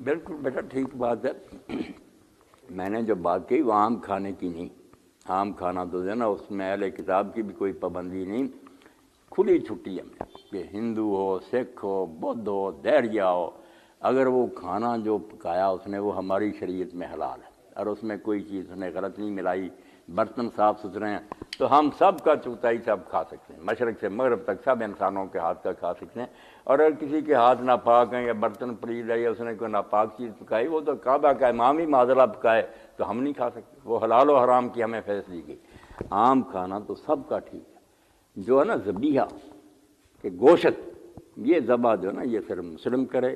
بالکل بیٹا ٹھیک بات ہے. میں نے جو بات کی وہ عام کھانے کی نہیں. عام کھانا تو ہے نا اس میں اہل کتاب کی بھی کوئی پابندی نہیں، کھلی چھٹی ہے کہ ہندو ہو، سکھ ہو، بدھ ہو، دہریا ہو، اگر وہ کھانا جو پکایا اس نے وہ ہماری شریعت میں حلال ہے اور اس میں کوئی چیز اس نے غلط نہیں ملائی، برتن صاف ستھرے ہیں، تو ہم سب کا چوتھائی سب کھا سکتے ہیں، مشرق سے مغرب تک سب انسانوں کے ہاتھ کا کھا سکتے ہیں. اور اگر کسی کے ہاتھ ناپاک ہیں یا برتن پلید ہے یا اس نے کوئی ناپاک چیز پکائی، وہ تو کعبہ کا امام ہی معذرہ پکائے تو ہم نہیں کھا سکتے. وہ حلال و حرام کی ہمیں فیصلے کی. عام کھانا تو سب کا ٹھیک ہے. جو ہے نا ذبیحہ کہ گوشت، یہ ذبح جو ہے نا یہ صرف مسلم کرے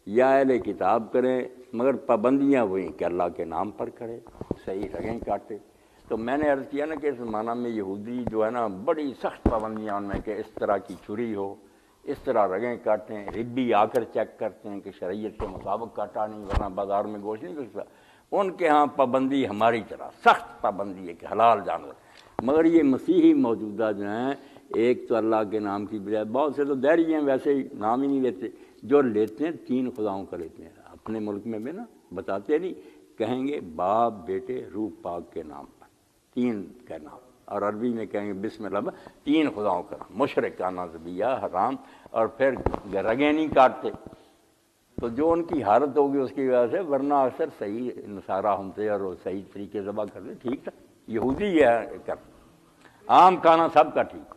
یا اہل کتاب کریں، مگر پابندیاں وہی کہ اللہ کے نام پر کرے، صحیح رگیں کاٹے. تو میں نے عرض کیا نا کہ اس زمانہ میں یہودی جو ہے نا بڑی سخت پابندیاں ان میں کہ اس طرح کی چھری ہو، اس طرح رگیں کاٹیں، ربی آ کر چیک کرتے ہیں کہ شریعت کے مطابق کاٹا نہیں ورنہ بازار میں گوشت نہیں بکتا. ان کے ہاں پابندی ہماری طرح سخت پابندی ہے کہ حلال جانور. مگر یہ مسیحی موجودہ جو ہیں ایک تو اللہ کے نام کی بجائے، بہت سے تو دہری ہیں ویسے ہی نام ہی نہیں لیتے، جو لیتے ہیں 3 خداؤں کا لیتے ہیں. اپنے ملک میں بھی نا بتاتے نہیں، کہیں گے باپ بیٹے روح پاک کے نام پر 3 کا نام، اور عربی میں کہیں گے بسم اللہ 3 خداؤں کا نام، مشرکانہ ذبیحہ حرام، اور پھر رگیں نہیں کاٹتے. تو جو ان کی حالت ہوگی اس کی وجہ سے، ورنہ اکثر صحیح نصارہ ہم سے اور وہ صحیح طریقے سے ذبح کرتے ٹھیک تھا. یہودی یہ کر عام کھانا سب کا ٹھیک.